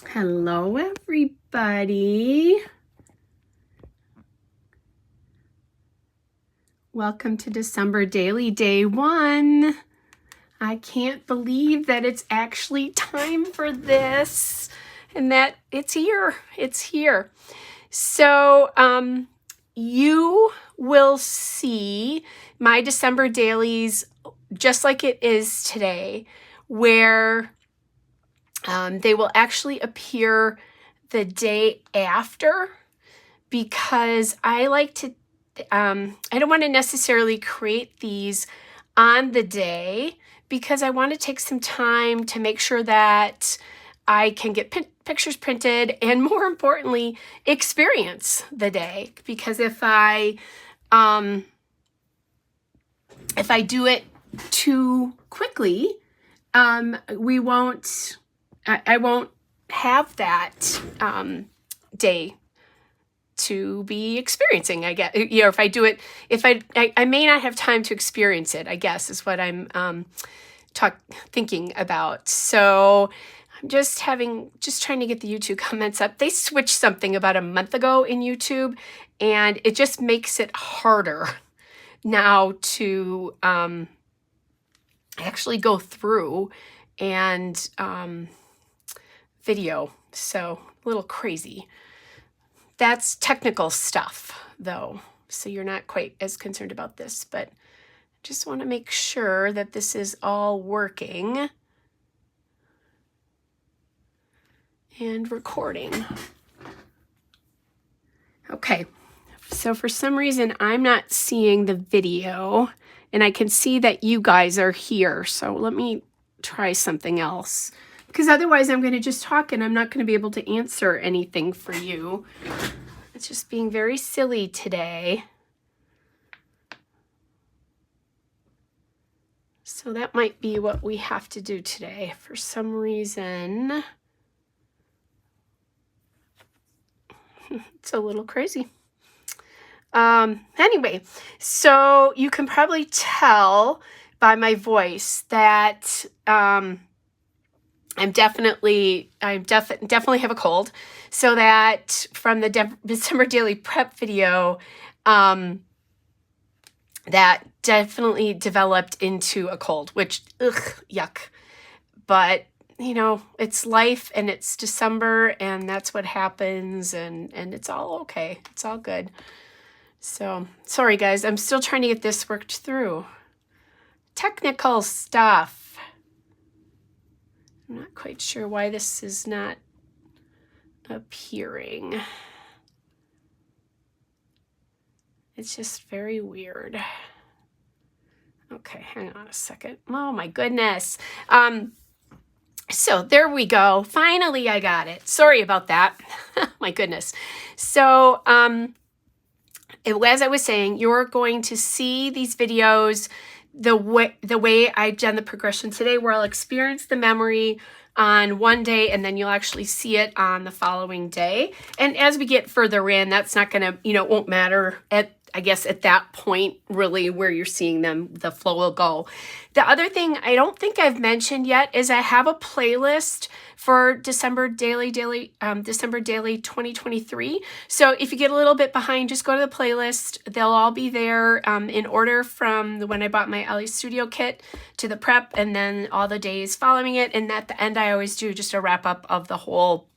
Hello, everybody. Welcome to December Daily, Day 1. I can't believe that it's actually time for this and that it's here. It's here. So, you will see my December dailies just like it is today, where they will actually appear the day after, because I like to, I don't want to necessarily create these on the day, because I want to take some time to make sure that I can get pictures printed and, more importantly, experience the day. Because if I do it too quickly, we won't. I won't have that day to be experiencing, I guess. You know, if I do it, I may not have time to experience it, I guess, is what I'm thinking about. So I'm just trying to get the YouTube comments up. They switched something about a month ago in YouTube, and it just makes it harder now to actually go through and video. So a little crazy. That's technical stuff, though, so you're not quite as concerned about this, but just want to make sure that this is all working and recording. Okay, so for some reason I'm not seeing the video, and I can see that you guys are here, so let me try something else, because otherwise I'm going to just talk and I'm not going to be able to answer anything for you. It's just being very silly today. So that might be what we have to do today. For some reason, it's a little crazy. Anyway, so you can probably tell by my voice that I definitely have a cold. So that from the December daily prep video, that definitely developed into a cold, which, yuck. But, you know, it's life and it's December and that's what happens, and it's all okay. It's all good. So, sorry guys, I'm still trying to get this worked through. Technical stuff. I'm not quite sure why this is not appearing. It's just very weird. Okay, hang on a second. Oh my goodness. So there we go. Finally, I got it. Sorry about that. My goodness. So, as I was saying, you're going to see these videos the way I've done the progression today, where I'll experience the memory on one day and then you'll actually see it on the following day. And as we get further in, that's not going to, it won't matter I guess at that point, really, where you're seeing them, the flow will go. The other thing I don't think I've mentioned yet is I have a playlist for December Daily 2023. So if you get a little bit behind, just go to the playlist. They'll all be there in order from when I bought my Ellie Studio kit to the prep, and then all the days following it. And at the end, I always do just a wrap up of the whole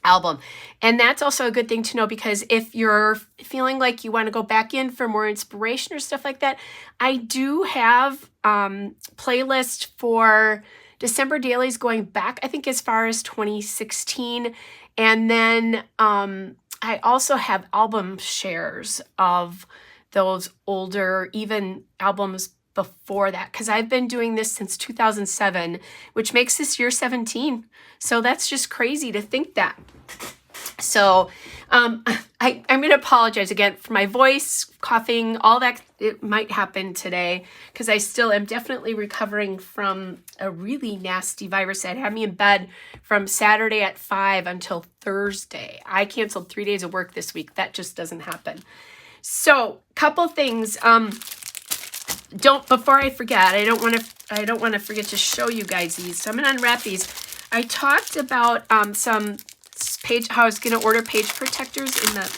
album. And that's also a good thing to know, because if you're feeling like you want to go back in for more inspiration or stuff like that, I do have playlist for December dailies going back, I think, as far as 2016. And then I also have album shares of those older, even albums before that, because I've been doing this since 2007, which makes this year 17. So that's just crazy to think that. So I'm going to apologize again for my voice, coughing, all that. It might happen today because I still am definitely recovering from a really nasty virus that had me in bed from Saturday at 5 until Thursday. I canceled 3 days of work this week. That just doesn't happen. So, couple things. Before I forget, I don't want to forget to show you guys these. So I'm going to unwrap these. I talked about how I was going to order page protectors in the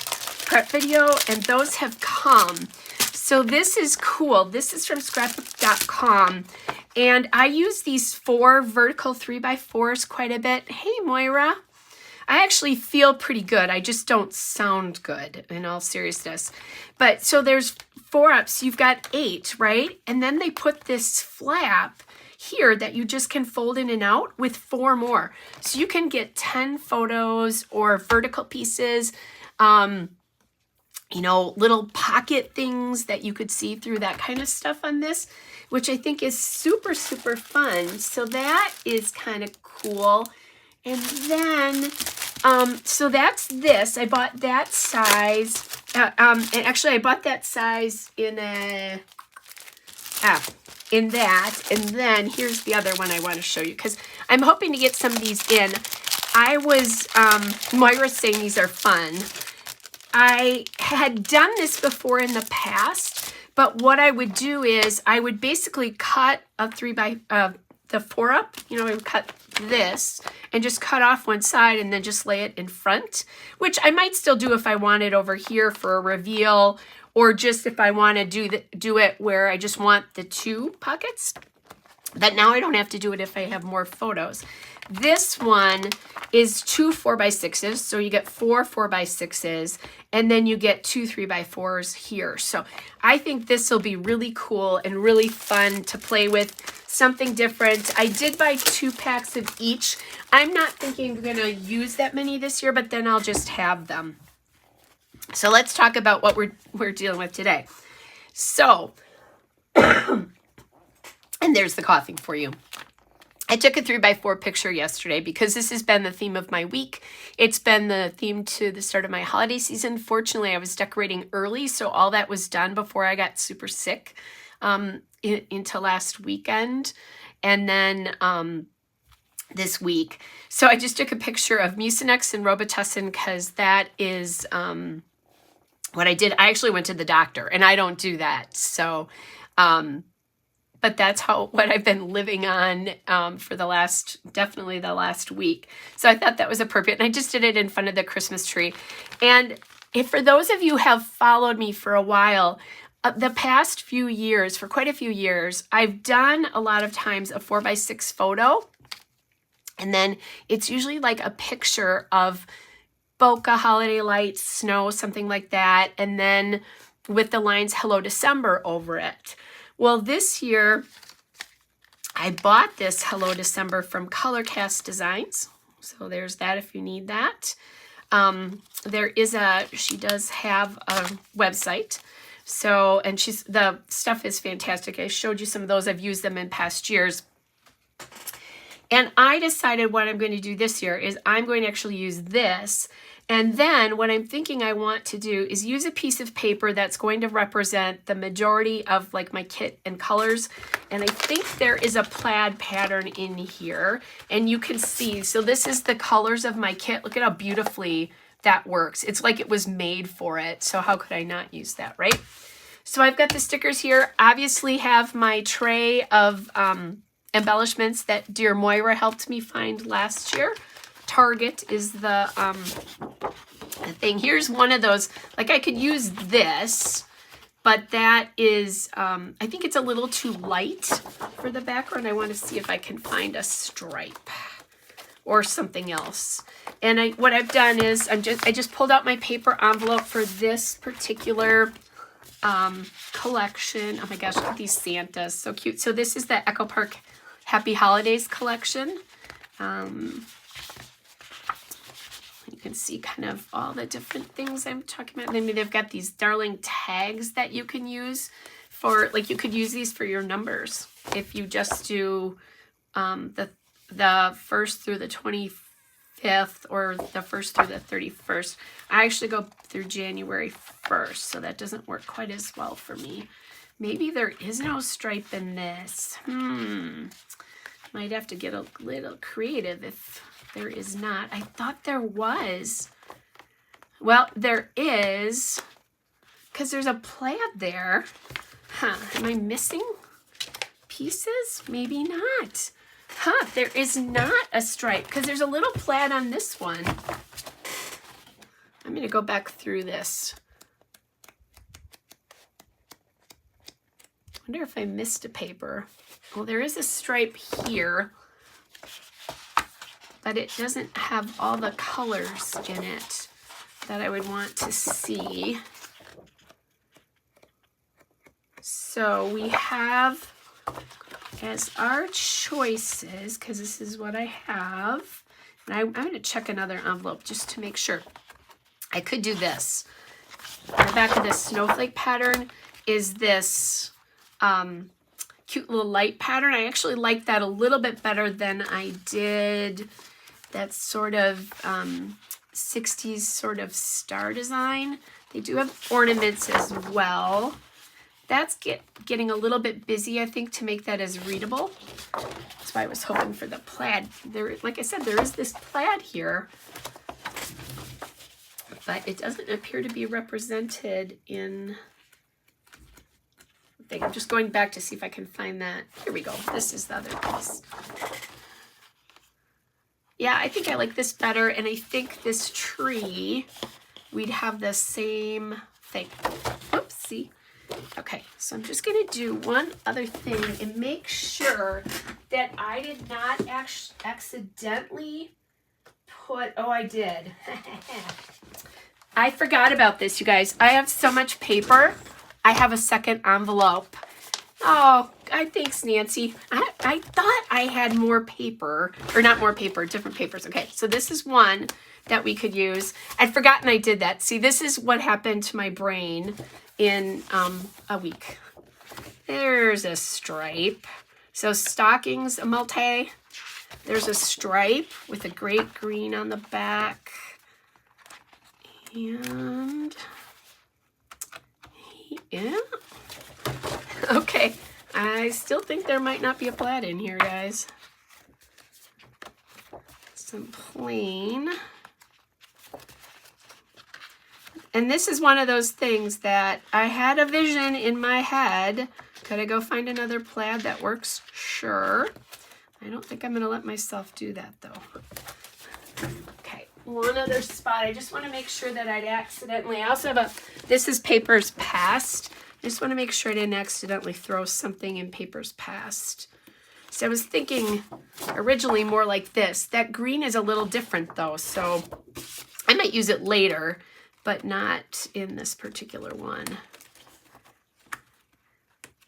prep video, and those have come. So this is cool. This is from scrapbook.com, and I use these 4 vertical 3x4s quite a bit. Hey, Moira. I actually feel pretty good. I just don't sound good, in all seriousness. But so there's 4 up, so you've got 8, right? And then they put this flap here that you just can fold in and out with 4 more. So you can get 10 photos or vertical pieces, you know, little pocket things that you could see through, that kind of stuff on this, which I think is super, super fun. So that is kind of cool. And then, so that's this. I bought that size. And actually, I bought that size in that. And then here's the other one I want to show you, because I'm hoping to get some of these in. I was, Moira's saying these are fun. I had done this before in the past, but what I would do is I would basically cut a the 4 up, you know, I would cut this and just cut off one side and then just lay it in front, which I might still do if I wanted over here for a reveal, or just if I want to do it where I just want the 2 pockets. But now I don't have to do it if I have more photos. This one is 2 4x6s, so you get 4 4x6s, and then you get 2 3x4s here. So I think this will be really cool and really fun to play with, something different. I did buy 2 packs of each. I'm not thinking I'm gonna use that many this year, but then I'll just have them. So let's talk about what we're dealing with today. So, and there's the coughing for you. I took a 3x4 picture yesterday because this has been the theme of my week. It's been the theme to the start of my holiday season. Fortunately, I was decorating early, so all that was done before I got super sick into last weekend. And then this week. So I just took a picture of Mucinex and Robitussin because that is what I did. I actually went to the doctor, and I don't do that. So, but that's what I've been living on for definitely the last week. So I thought that was appropriate. And I just did it in front of the Christmas tree. And if for those of you who have followed me for a while, the past few years, for quite a few years, I've done a lot of times a 4x6 photo. And then it's usually like a picture of bokeh, holiday lights, snow, something like that. And then with the lines Hello December over it. Well, this year I bought this Hello December from Colorcast Designs. So there's that if you need that. She does have a website. So, and the stuff is fantastic. I showed you some of those. I've used them in past years. And I decided what I'm going to do this year is I'm going to actually use this. And then what I'm thinking I want to do is use a piece of paper that's going to represent the majority of like my kit and colors. And I think there is a plaid pattern in here. And you can see, so this is the colors of my kit. Look at how beautifully that works. It's like it was made for it. So how could I not use that, right? So I've got the stickers here. Obviously have my tray of embellishments that dear Moira helped me find last year. Target is the thing. Here's one of those. Like I could use this, but that is, I think it's a little too light for the background. I want to see if I can find a stripe or something else. And what I've done is I just pulled out my paper envelope for this particular collection. Oh my gosh, look at these Santas, so cute. So this is the Echo Park Happy Holidays collection. You can see kind of all the different things I'm talking about. Maybe they've got these darling tags that you can use for, like you could use these for your numbers. If you just do the 1st through the 25th or the 1st through the 31st. I actually go through January 1st, so that doesn't work quite as well for me. Maybe there is no stripe in this. Might have to get a little creative if there is not. I thought there was. Well, there is, because there's a plaid there. Am I missing pieces? Maybe not. Huh, there is not a stripe because there's a little plaid on this one. I'm going to go back through this. I wonder if I missed a paper. Well, there is a stripe here, but it doesn't have all the colors in it that I would want to see. So we have as our choices, because this is what I have, and I'm going to check another envelope just to make sure. I could do this. On the back of this snowflake pattern is this cute little light pattern. I actually like that a little bit better than I did that sort of 60s sort of star design. They do have ornaments as well. That's getting a little bit busy, I think, to make that as readable. That's why I was hoping for the plaid. There, like I said, there is this plaid here, but it doesn't appear to be represented in the thing. I'm just going back to see if I can find that. Here we go. This is the other piece. Yeah, I think I like this better, and I think this tree, we'd have the same thing. Oopsie. Okay, so I'm just going to do one other thing and make sure that I did not accidentally put, oh, I did. I forgot about this, you guys. I have so much paper. I have a second envelope. Oh, thanks, Nancy. I thought I had more paper, or not more paper, different papers. Okay, so this is one that we could use. I'd forgotten I did that. See, this is what happened to my brain in a week. There's a stripe. So stockings, a multi. There's a stripe with a great green on the back. And yeah. Okay. I still think there might not be a plaid in here, guys. Some plain. And this is one of those things that I had a vision in my head. Could I go find another plaid that works? Sure. I don't think I'm going to let myself do that, though. Okay, one other spot. I just want to make sure that I'd accidentally... I also have this is Papers Past. I just want to make sure I didn't accidentally throw something in Papers Past. So I was thinking originally more like this. That green is a little different, though, so I might use it later, but not in this particular one.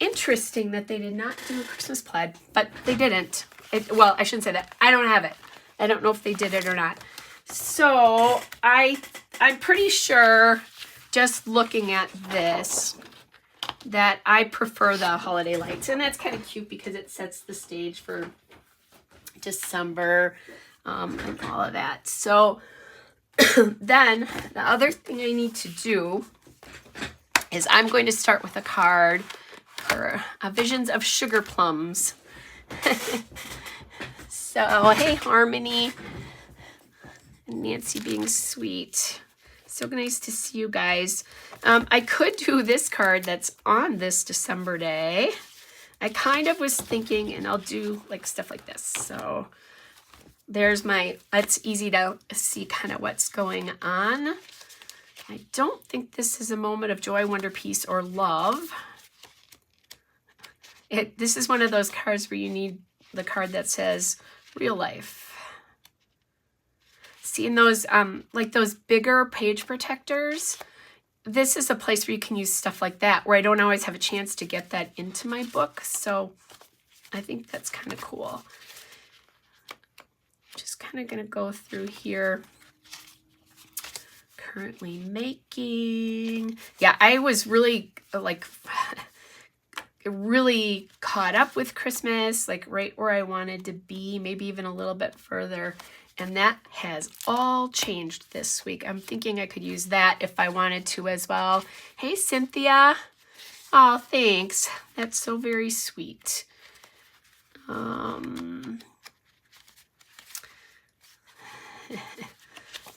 Interesting that they did not do a Christmas plaid, but they didn't. Well, I shouldn't say that. I don't have it. I don't know if they did it or not. So I'm pretty sure, just looking at this, that I prefer the holiday lights. And that's kind of cute because it sets the stage for December and all of that. So then the other thing I need to do is I'm going to start with a card for Visions of Sugar Plums. So, hey, Harmony. And Nancy being sweet. So nice to see you guys. I could do this card that's on this December day. I kind of was thinking, and I'll do like stuff like this. So there's my, it's easy to see kind of what's going on. I don't think this is a moment of joy, wonder, peace, or love. This is one of those cards where you need the card that says real life. See, in those, like those bigger page protectors, this is a place where you can use stuff like that, where I don't always have a chance to get that into my book. So I think that's kind of cool. Just kind of going to go through here. Currently making. Yeah, I was really like really caught up with Christmas, like right where I wanted to be, maybe even a little bit further. And that has all changed this week. I'm thinking I could use that if I wanted to as well. Hey, Cynthia. Oh, thanks. That's so very sweet.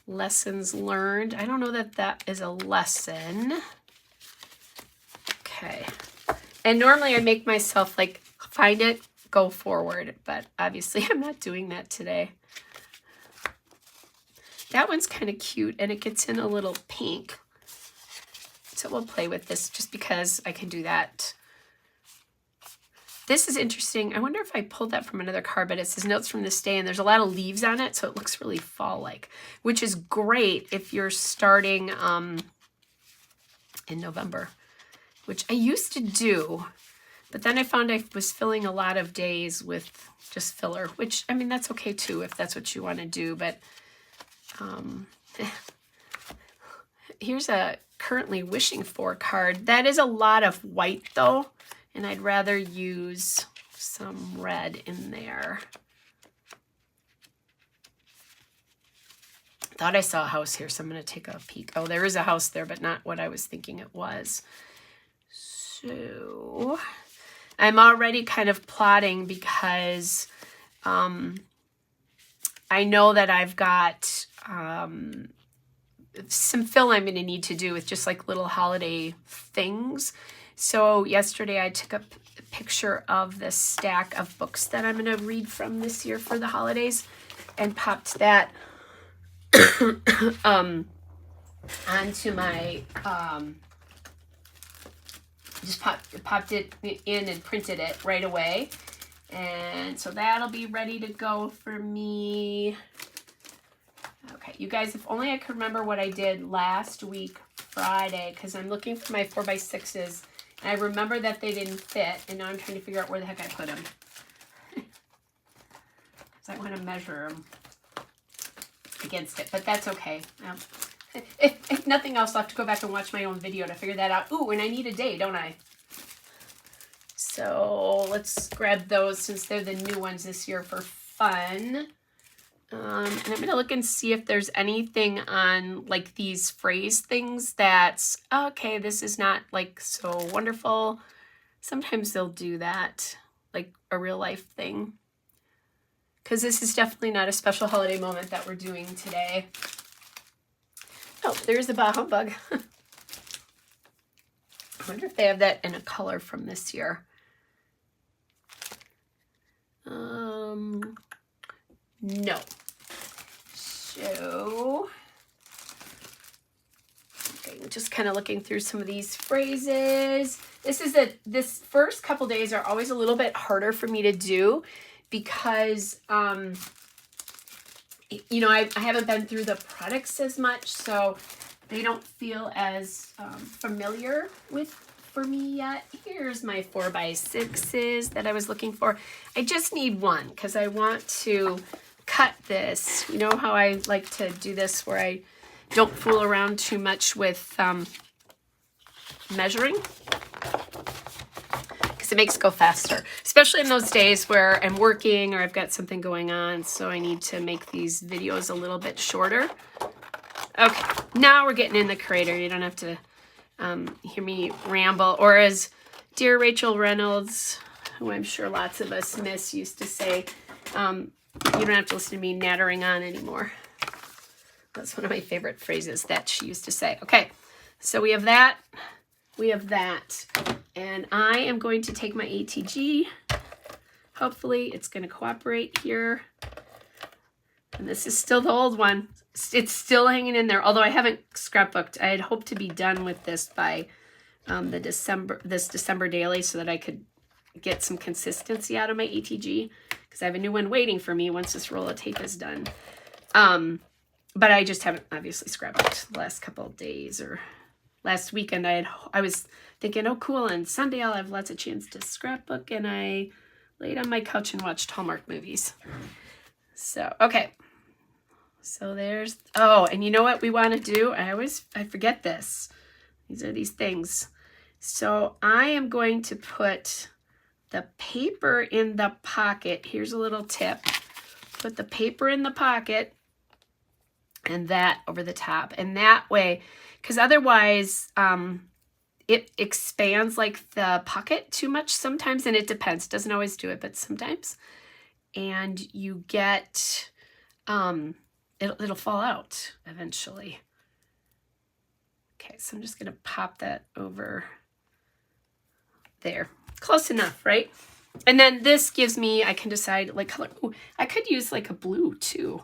Lessons learned. I don't know that that is a lesson. Okay. And normally I make myself like find it, go forward, but obviously I'm not doing that today. That one's kind of cute, and it gets in a little pink. So we'll play with this just because I can do that. This is interesting. I wonder if I pulled that from another card, but it says notes from this day, and there's a lot of leaves on it, so it looks really fall-like, which is great if you're starting in November, which I used to do, but then I found I was filling a lot of days with just filler, which, I mean, that's okay too if that's what you want to do, but here's a currently wishing for card. That is a lot of white though, and I'd rather use some red in there. Thought I saw a house here, so I'm going to take a peek. Oh, there is a house there, but not what I was thinking it was. So I'm already kind of plotting because I know that I've got some fill I'm going to need to do with just like little holiday things. So yesterday I took a picture of the stack of books that I'm going to read from this year for the holidays and popped that onto my, just popped it in and printed it right away. And so that'll be ready to go for me. Okay, you guys, if only I could remember what I did last week, Friday, because I'm looking for my 4x6s. And I remember that they didn't fit, and now I'm trying to figure out where the heck I put them. Because I want to measure them against it, but that's okay. If nothing else, I'll have to go back and watch my own video to figure that out. Ooh, and I need a day, don't I? So let's grab those since they're the new ones this year for fun. And I'm going to look and see if there's anything on like these phrase things that's, okay, this is not like so wonderful. Sometimes they'll do that, like a real life thing. Because this is definitely not a special holiday moment that we're doing today. Oh, there's the Bah Humbug. I wonder if they have that in a color from this year. No. So, okay, just kind of looking through some of these phrases. This first couple days are always a little bit harder for me to do because, you know, I haven't been through the products as much, so they don't feel as familiar for me yet. Here's my 4x6s that I was looking for. I just need one because I want to cut this. You know how I like to do this where I don't fool around too much with measuring? Because it makes it go faster, especially in those days where I'm working or I've got something going on, so I need to make these videos a little bit shorter. Okay, now we're getting in the creator. You don't have to hear me ramble, or as dear Rachel Reynolds, who I'm sure lots of us miss, used to say, you don't have to listen to me nattering on anymore. That's one of my favorite phrases that she used to say. Okay, so we have that. We have that. And I am going to take my ATG. Hopefully it's going to cooperate here. And this is still the old one. It's still hanging in there, although I haven't scrapbooked. I had hoped to be done with this by this December daily so that I could get some consistency out of my ATG, because I have a new one waiting for me once this roll of tape is done. But I just haven't obviously scrapbooked the last couple of days, or last weekend I was thinking, oh cool, on Sunday I'll have lots of chance to scrapbook, and I laid on my couch and watched Hallmark movies. So, okay. So there's, oh, and you know what we want to do? I forget this. These are these things. So I am going to put the paper in the pocket. Here's a little tip. Put the paper in the pocket and that over the top. And that way, because otherwise it expands like the pocket too much sometimes, and it depends. Doesn't always do it, but sometimes. And you get, it'll fall out eventually. Okay, so I'm just going to pop that over there. Close enough, right? And then this gives me, I can decide like color. Ooh, I could use like a blue too.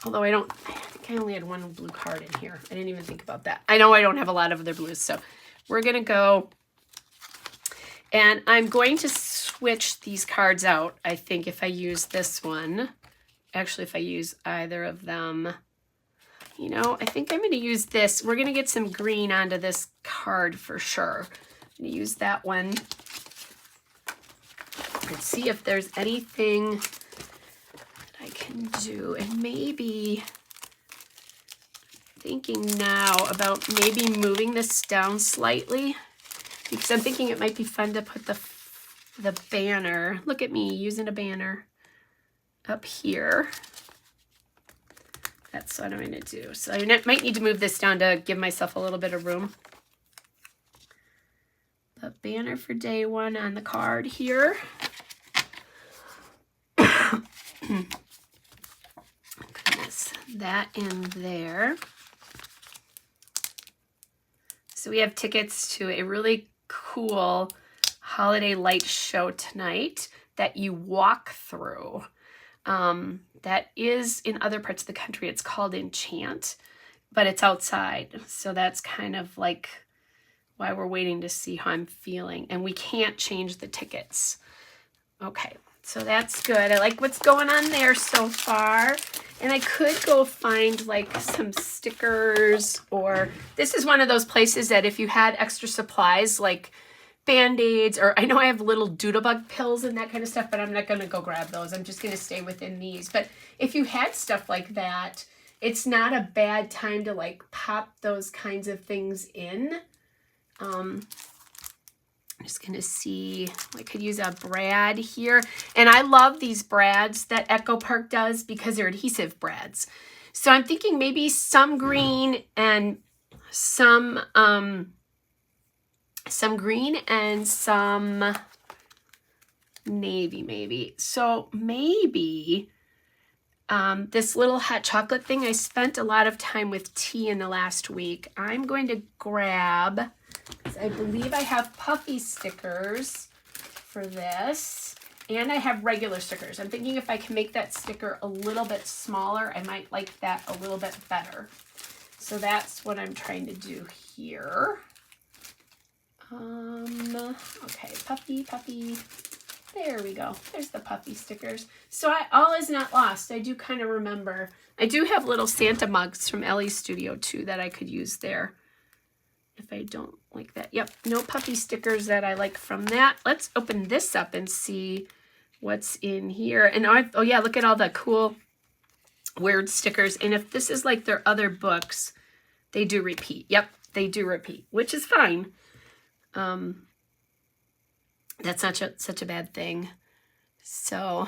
Although I think I only had one blue card in here. I didn't even think about that. I know I don't have a lot of other blues. So we're going to go, and I'm going to switch these cards out. I think if I use this one, actually if I use either of them, you know, I think I'm going to use this. We're going to get some green onto this card for sure. I'm going to use that one and see if there's anything that I can do. And maybe thinking now about maybe moving this down slightly, because I'm thinking it might be fun to put the banner. Look at me using a banner up here. That's what I'm going to do. So I might need to move this down to give myself a little bit of room. The banner for day one on the card here. Goodness, that in there. So we have tickets to a really cool holiday light show tonight that you walk through. That is in other parts of the country. It's called Enchant, but it's outside. So that's kind of like why we're waiting to see how I'm feeling. And we can't change the tickets. Okay, so that's good. I like what's going on there so far. And I could go find like some stickers, or this is one of those places that if you had extra supplies like Band-Aids, or I know I have little Doodlebug pills and that kind of stuff, but I'm not going to go grab those. I'm just going to stay within these. But if you had stuff like that, it's not a bad time to like pop those kinds of things in. I'm just going to see, I could use a brad here. And I love these brads that Echo Park does because they're adhesive brads. So I'm thinking maybe some green and some green and some navy maybe. So maybe this little hot chocolate thing, I spent a lot of time with tea in the last week. I'm going to grab, I believe I have puffy stickers for this, and I have regular stickers. I'm thinking if I can make that sticker a little bit smaller, I might like that a little bit better. So that's what I'm trying to do here. Okay, puffy. There we go. There's the puffy stickers. So all is not lost. I do kind of remember. I do have little Santa mugs from Ellie's Studio too that I could use there if I don't like that. Yep, no puffy stickers that I like from that. Let's open this up and see what's in here. And oh yeah, look at all the cool weird stickers. And if this is like their other books, they do repeat. Yep, they do repeat, which is fine. That's not such a bad thing. So,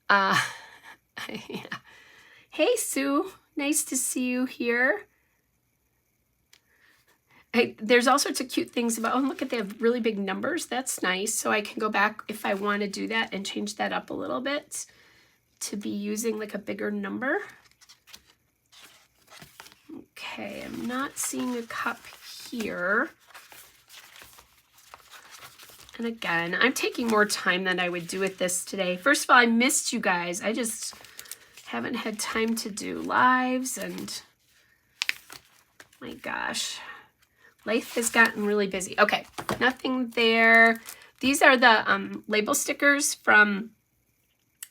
yeah. Hey, Sue. Nice to see you here. There's all sorts of cute things about, oh, look at, they have really big numbers. That's nice. So I can go back if I want to do that and change that up a little bit to be using like a bigger number. Okay, I'm not seeing a cup here. And again, I'm taking more time than I would do with this today. First of all, I missed you guys. I just haven't had time to do lives, and my gosh, life has gotten really busy. Okay, nothing there. These are the label stickers from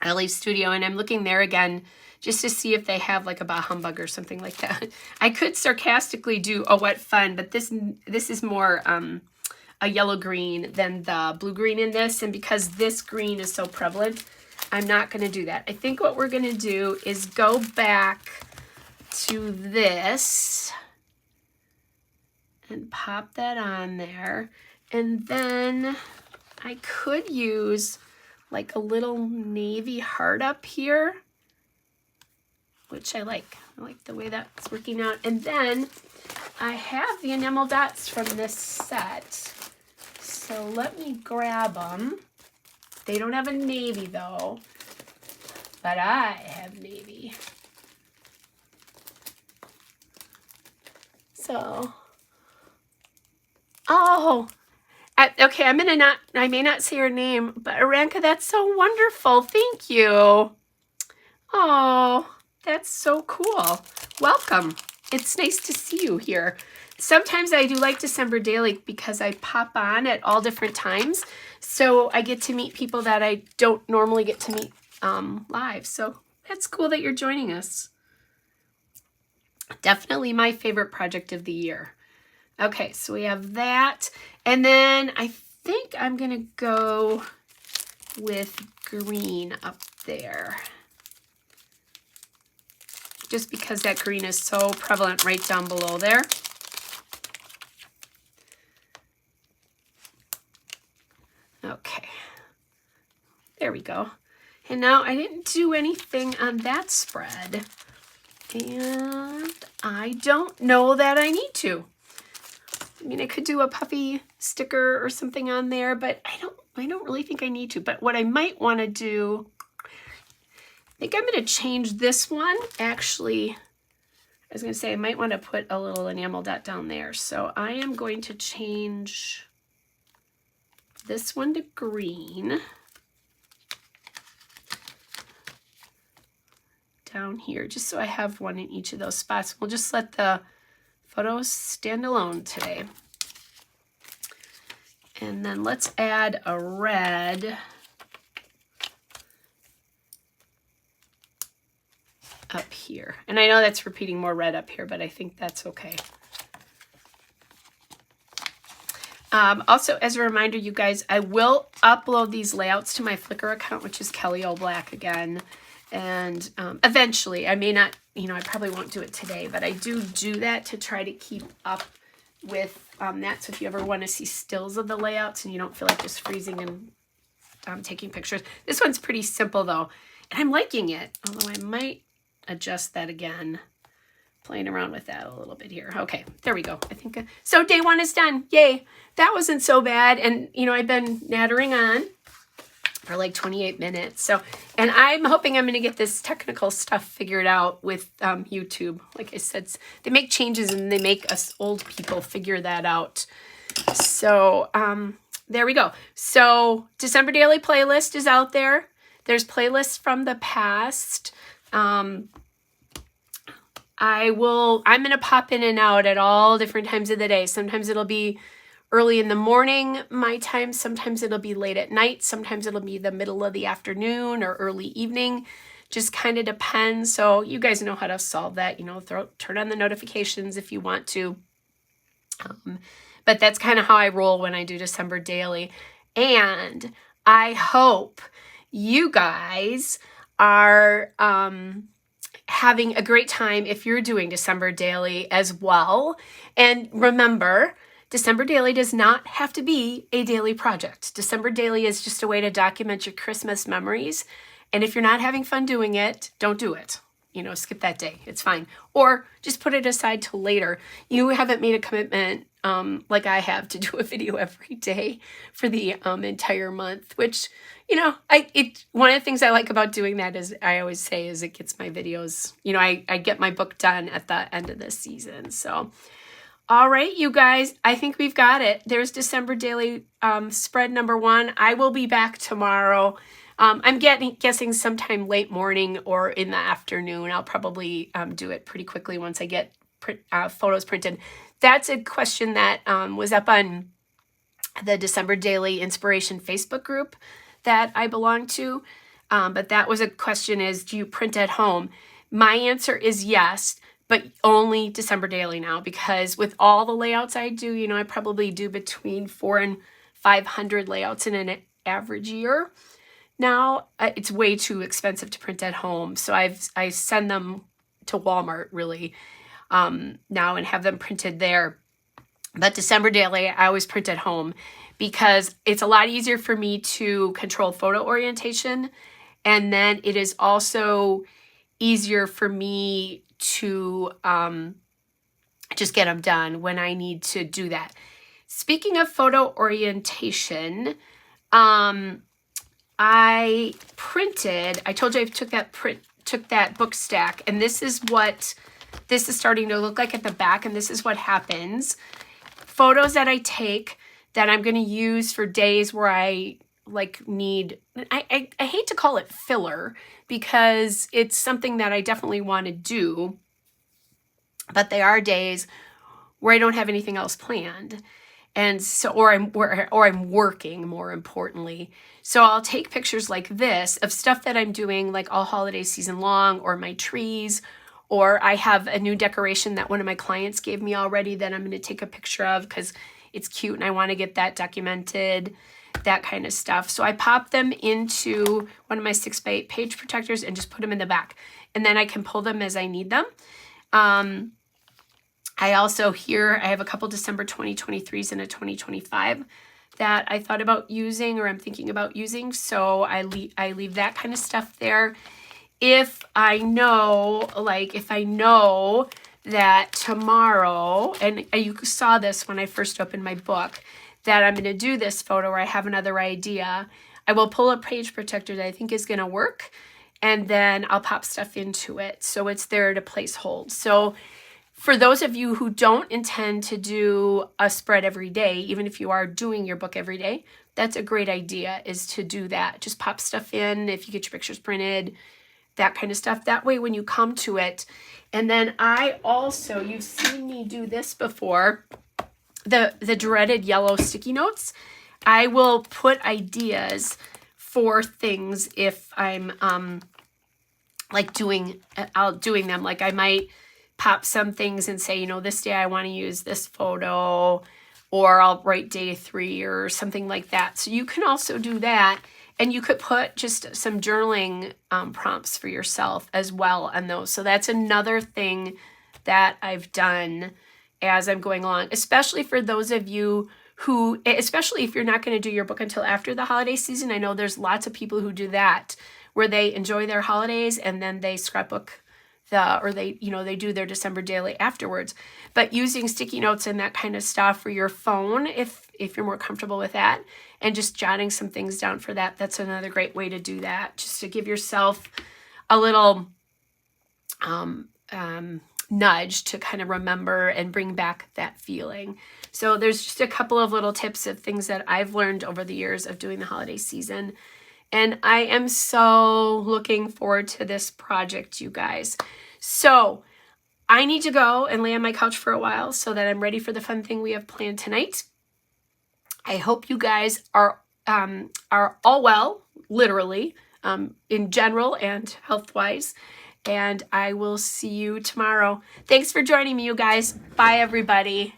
Ellie's Studio, and I'm looking there again just to see if they have like a Bah Humbug or something like that. I could sarcastically do, oh, what fun, but this is more a yellow green than the blue green in this, and because this green is so prevalent, I'm not going to do that. I think what we're going to do is go back to this and pop that on there, and then I could use like a little navy heart up here, which I like. I like the way that's working out. And then I have the enamel dots from this set. So let me grab them. They don't have a navy though, but I have navy. So, oh, Okay, I may not say your name, but Aranka, that's so wonderful. Thank you. Oh, that's so cool. Welcome. It's nice to see you here. Sometimes I do like December Daily because I pop on at all different times. So I get to meet people that I don't normally get to meet live. So that's cool that you're joining us. Definitely my favorite project of the year. Okay, so we have that. And then I think I'm going to go with green up there. Just because that green is so prevalent right down below there. Okay, there we go. And now I didn't do anything on that spread. And I don't know that I need to. I mean, I could do a puppy sticker or something on there, but I don't really think I need to. But what I might want to do, I think I'm going to change this one. Actually, I was going to say I might want to put a little enamel dot down there. So I am going to change this one to green. Down here, just so I have one in each of those spots. We'll just let the photos stand alone today. And then let's add a red up here. And I know that's repeating more red up here, but I think that's okay. Also, as a reminder, you guys, I will upload these layouts to my Flickr account, which is Kelly O Black again. And eventually, I may not, I probably won't do it today, but I do that to try to keep up with that. So if you ever want to see stills of the layouts and you don't feel like just freezing and taking pictures. This one's pretty simple though, and I'm liking it, although I might adjust that again. Playing around with that a little bit here. Okay, there we go. I think, so day one is done. Yay. That wasn't so bad. And, I've been nattering on for like 28 minutes. So, and I'm hoping I'm going to get this technical stuff figured out with YouTube. Like I said, they make changes and they make us old people figure that out. So, there we go. So December Daily playlist is out there. There's playlists from the past. I'm going to pop in and out at all different times of the day. Sometimes it'll be early in the morning, my time. Sometimes it'll be late at night. Sometimes it'll be the middle of the afternoon or early evening. Just kind of depends. So you guys know how to solve that. Turn on the notifications if you want to. But that's kind of how I roll when I do December Daily. And I hope you guys are having a great time if you're doing December Daily as well. And remember, December Daily does not have to be a daily project. December Daily is just a way to document your Christmas memories. And if you're not having fun doing it, don't do it. Skip that day. It's fine. Or just put it aside till later. You haven't made a commitment like I have to do a video every day for the entire month, which, one of the things I like about doing that is I always say is it gets my videos, I get my book done at the end of the season. So, all right, you guys, I think we've got it. There's December Daily spread number 1. I will be back tomorrow. I'm guessing sometime late morning or in the afternoon. I'll probably do it pretty quickly once I get photos printed. That's a question that was up on the December Daily Inspiration Facebook group that I belong to. But that was a question is, do you print at home? My answer is yes, but only December Daily now, because with all the layouts I do, I probably do between 400 and 500 layouts in an average year. Now it's way too expensive to print at home. So I send them to Walmart really now and have them printed there. But December Daily, I always print at home because it's a lot easier for me to control photo orientation. And then it is also easier for me to just get them done when I need to do that. Speaking of photo orientation, I told you I took that book stack, and this is what this is starting to look like at the back, and this is what happens. Photos that I take that I'm going to use for days where I like need, I hate to call it filler because it's something that I definitely want to do, but they are days where I don't have anything else planned. And so, or I'm working, more importantly. So I'll take pictures like this of stuff that I'm doing like all holiday season long, or my trees, or I have a new decoration that one of my clients gave me already that I'm going to take a picture of because it's cute and I want to get that documented, that kind of stuff. So I pop them into one of my 6x8 page protectors and just put them in the back. And then I can pull them as I need them. I also here, I have a couple December 2023s and a 2025 that I thought about using, or I'm thinking about using. So I leave that kind of stuff there. If I know, that tomorrow, and you saw this when I first opened my book, that I'm going to do this photo or I have another idea, I will pull a page protector that I think is going to work, and then I'll pop stuff into it. So it's there to place hold. So for those of you who don't intend to do a spread every day, even if you are doing your book every day, that's a great idea, is to do that. Just pop stuff in if you get your pictures printed, that kind of stuff. That way when you come to it. And then I also, you've seen me do this before, the dreaded yellow sticky notes. I will put ideas for things if I'm doing them. Like I might pop some things and say, this day I want to use this photo, or I'll write day 3 or something like that. So you can also do that. And you could put just some journaling prompts for yourself as well on those. So that's another thing that I've done as I'm going along, especially for those of you who, especially if you're not going to do your book until after the holiday season. I know there's lots of people who do that, where they enjoy their holidays and then they scrapbook they do their December daily afterwards. But using sticky notes and that kind of stuff for your phone, if you're more comfortable with that, and just jotting some things down for that, that's another great way to do that, just to give yourself a little nudge to kind of remember and bring back that feeling. So there's just a couple of little tips of things that I've learned over the years of doing the holiday season. And I am so looking forward to this project, you guys. So I need to go and lay on my couch for a while so that I'm ready for the fun thing we have planned tonight. I hope you guys are all well, literally, in general and health-wise. And I will see you tomorrow. Thanks for joining me, you guys. Bye, everybody.